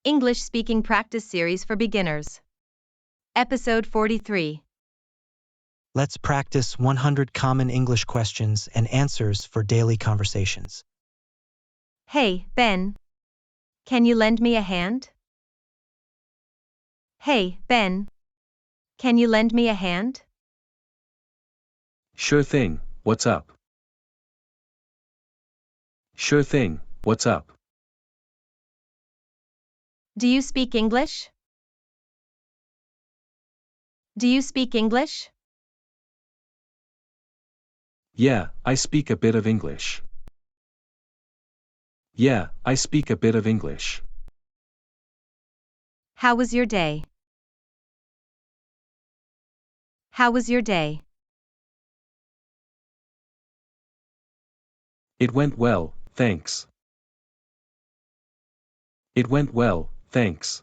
English Speaking Practice Series for Beginners. Episode 43. Let's practice 100 common English questions and answers for daily conversations. Hey, Ben. Can you lend me a hand? Hey, Ben. Can you lend me a hand? Sure thing, what's up? Sure thing, what's up? Do you speak English? Do you speak English? Yeah, I speak a bit of English. Yeah, I speak a bit of English. How was your day? How was your day? It went well, thanks. It went well, thanks.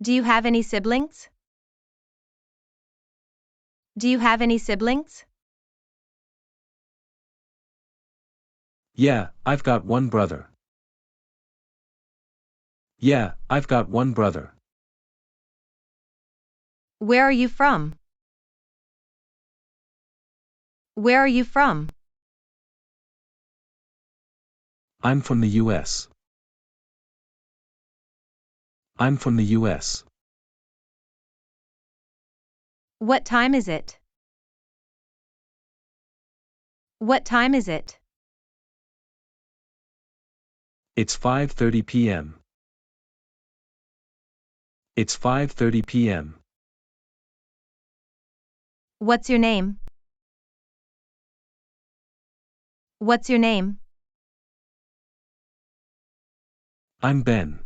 Do you have any siblings? Do you have any siblings? Yeah, I've got one brother. Yeah, I've got one brother. Where are you from? Where are you from? I'm from the US. I'm from the US. What time is it? What time is it? It's 5:30 p.m. It's 5:30 p.m. What's your name? What's your name? I'm Ben.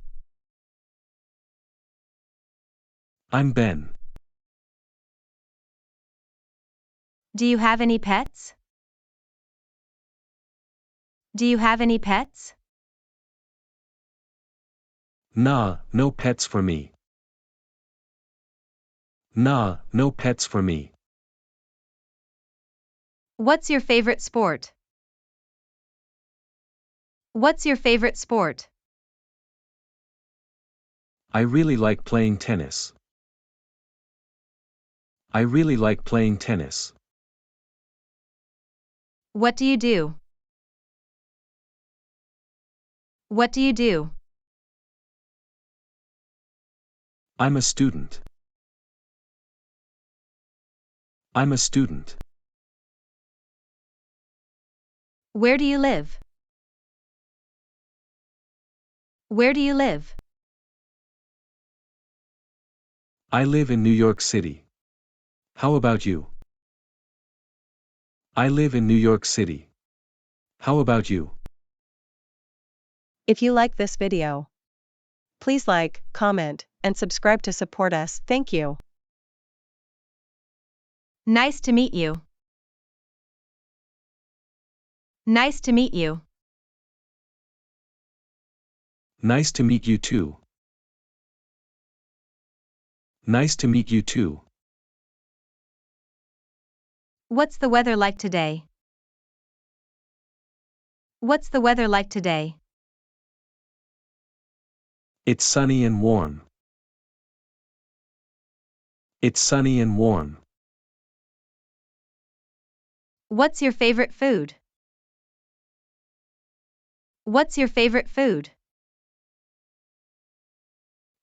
I'm Ben. Do you have any pets? Do you have any pets? Nah, no pets for me. Nah, no pets for me. What's your favorite sport? What's your favorite sport? I really like playing tennis. I really like playing tennis. What do you do? What do you do? I'm a student. I'm a student. Where do you live? Where do you live? I live in New York City. How about you? I live in New York City. How about you? If you like this video, please like, comment, and subscribe to support us. Thank you. Nice to meet you. Nice to meet you. Nice to meet you too. Nice to meet you too. What's the weather like today? What's the weather like today? It's sunny and warm. It's sunny and warm. What's your favorite food? What's your favorite food?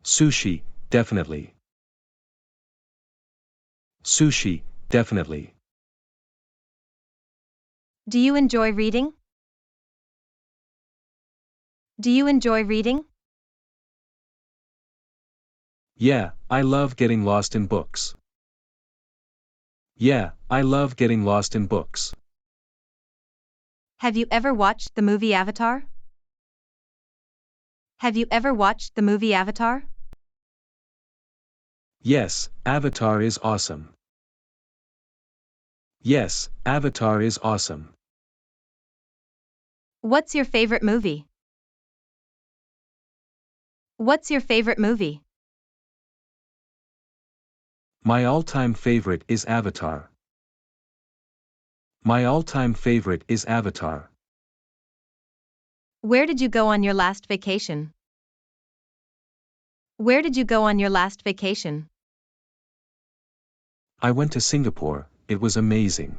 Sushi, definitely. Sushi, definitely. Do you enjoy reading? Do you enjoy reading? Yeah, I love getting lost in books. Yeah, I love getting lost in books. Have you ever watched the movie Avatar? Have you ever watched the movie Avatar? Yes, Avatar is awesome. Yes, Avatar is awesome. What's your favorite movie? What's your favorite movie? My all-time favorite is Avatar. My all-time favorite is Avatar. Where did you go on your last vacation? Where did you go on your last vacation? I went to Singapore, it was amazing.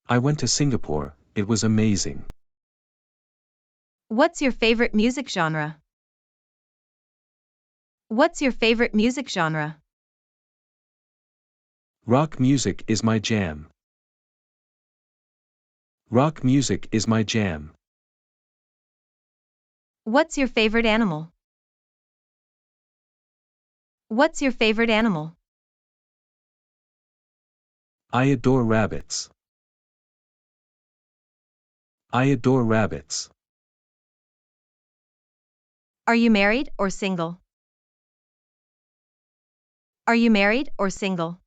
I went to Singapore, it was amazing. What's your favorite music genre? What's your favorite music genre? Rock music is my jam. Rock music is my jam. What's your favorite animal? What's your favorite animal? I adore rabbits. I adore rabbits. Are you married or single? Are you married or single?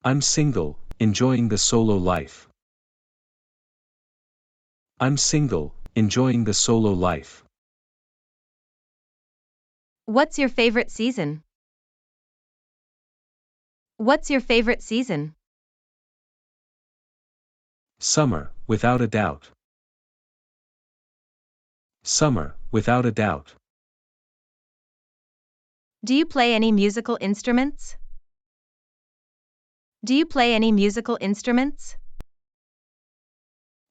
I'm single, enjoying the solo life. I'm single, enjoying the solo life. What's your favorite season? What's your favorite season? Summer, without a doubt. Summer, without a doubt. Do you play any musical instruments? Do you play any musical instruments?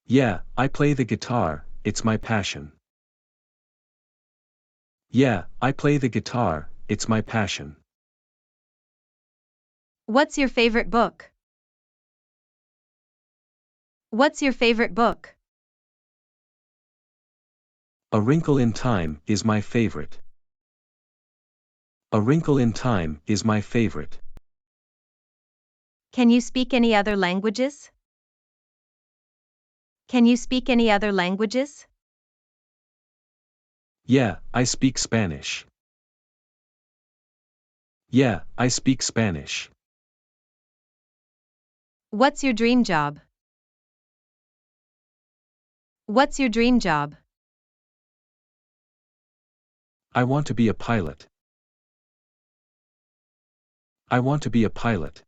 Yeah, I play the guitar, it's my passion. Yeah, I play the guitar, it's my passion. What's your favorite book? What's your favorite book? A Wrinkle in Time is my favorite. A Wrinkle in Time is my favorite. Can you speak any other languages? Can you speak any other languages? Yeah, I speak Spanish. Yeah, I speak Spanish. What's your dream job? What's your dream job? I want to be a pilot. I want to be a pilot.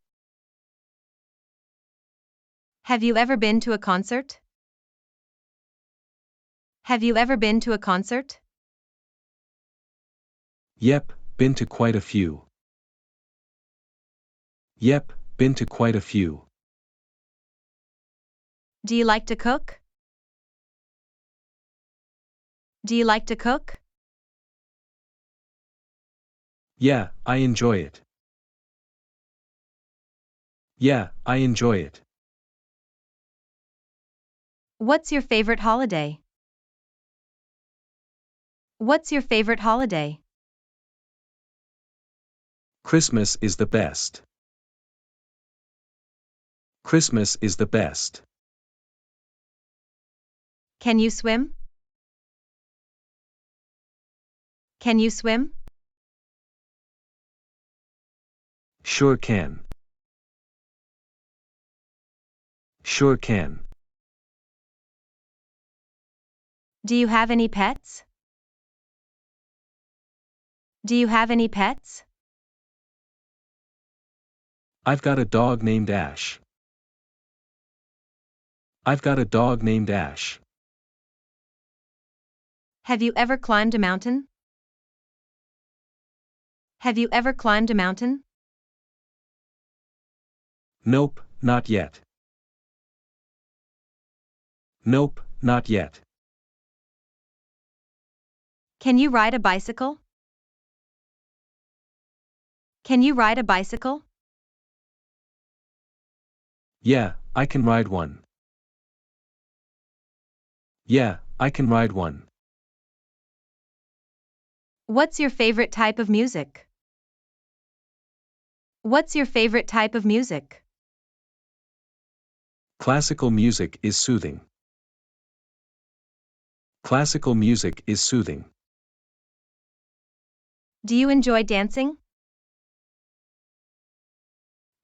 Have you ever been to a concert? Have you ever been to a concert? Yep, been to quite a few. Yep, been to quite a few. Do you like to cook? Do you like to cook? Yeah, I enjoy it. Yeah, I enjoy it. What's your favorite holiday? What's your favorite holiday? Christmas is the best. Christmas is the best. Can you swim? Can you swim? Sure can. Sure can. Do you have any pets? Do you have any pets? I've got a dog named Ash. I've got a dog named Ash. Have you ever climbed a mountain? Have you ever climbed a mountain? Nope, not yet. Nope, not yet. Can you ride a bicycle? Can you ride a bicycle? Yeah, I can ride one. Yeah, I can ride one. What's your favorite type of music? What's your favorite type of music? Classical music is soothing. Classical music is soothing. Do you enjoy dancing?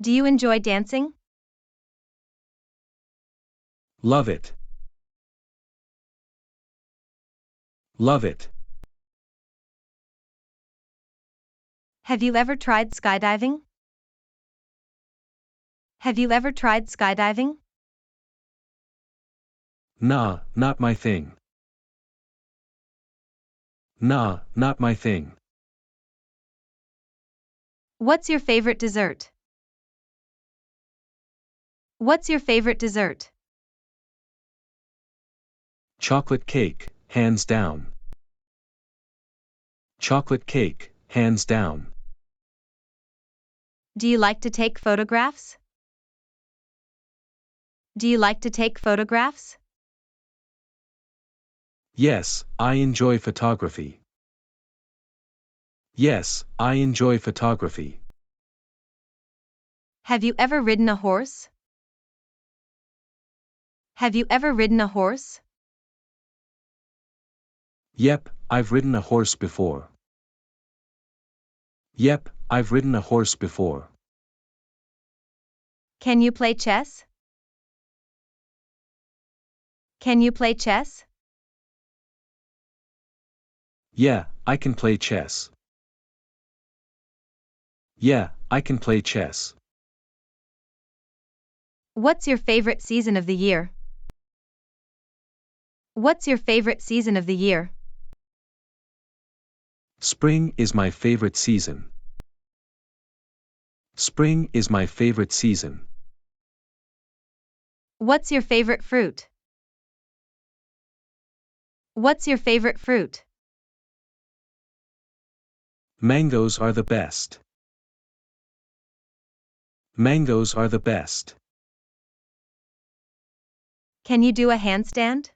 Do you enjoy dancing? Love it. Love it. Have you ever tried skydiving? Have you ever tried skydiving? Nah, not my thing. Nah, not my thing. What's your favorite dessert? What's your favorite dessert? Chocolate cake, hands down. Chocolate cake, hands down. Do you like to take photographs? Do you like to take photographs? Yes, I enjoy photography. Yes, I enjoy photography. Have you ever ridden a horse? Have you ever ridden a horse? Yep, I've ridden a horse before. Yep, I've ridden a horse before. Can you play chess? Can you play chess? Yeah, I can play chess. Yeah, I can play chess. What's your favorite season of the year? What's your favorite season of the year? Spring is my favorite season. Spring is my favorite season. What's your favorite fruit? What's your favorite fruit? Mangoes are the best. Mangoes are the best. Can you do a handstand?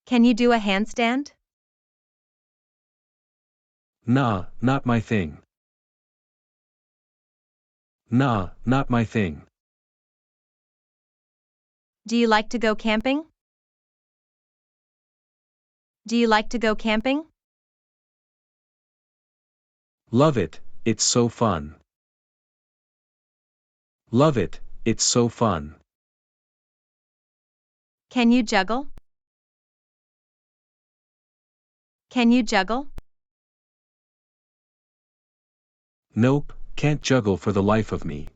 Can you do a handstand? Nah, not my thing. Nah, not my thing. Do you like to go camping? Do you like to go camping? Love it, it's so fun. Love it, it's so fun. Can you juggle? Can you juggle? Nope, can't juggle for the life of me.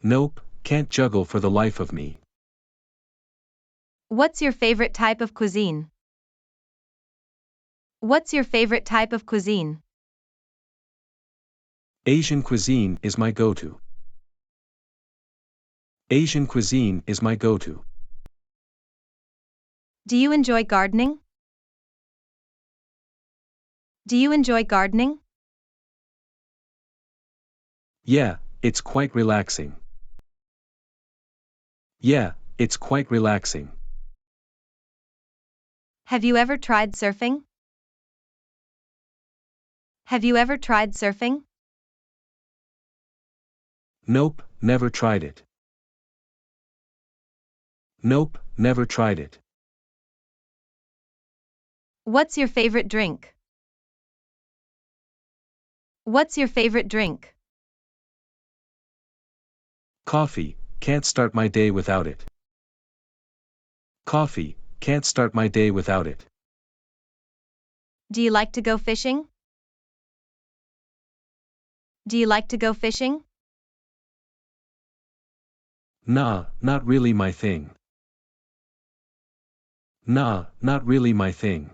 Nope, can't juggle for the life of me. What's your favorite type of cuisine? What's your favorite type of cuisine? Asian cuisine is my go-to. Asian cuisine is my go-to. Do you enjoy gardening? Do you enjoy gardening? Yeah, it's quite relaxing. Yeah, it's quite relaxing. Have you ever tried surfing? Have you ever tried surfing? Nope, never tried it. Nope, never tried it. What's your favorite drink? What's your favorite drink? Coffee, can't start my day without it. Coffee, can't start my day without it. Do you like to go fishing? Do you like to go fishing? Nah, not really my thing. Nah, not really my thing.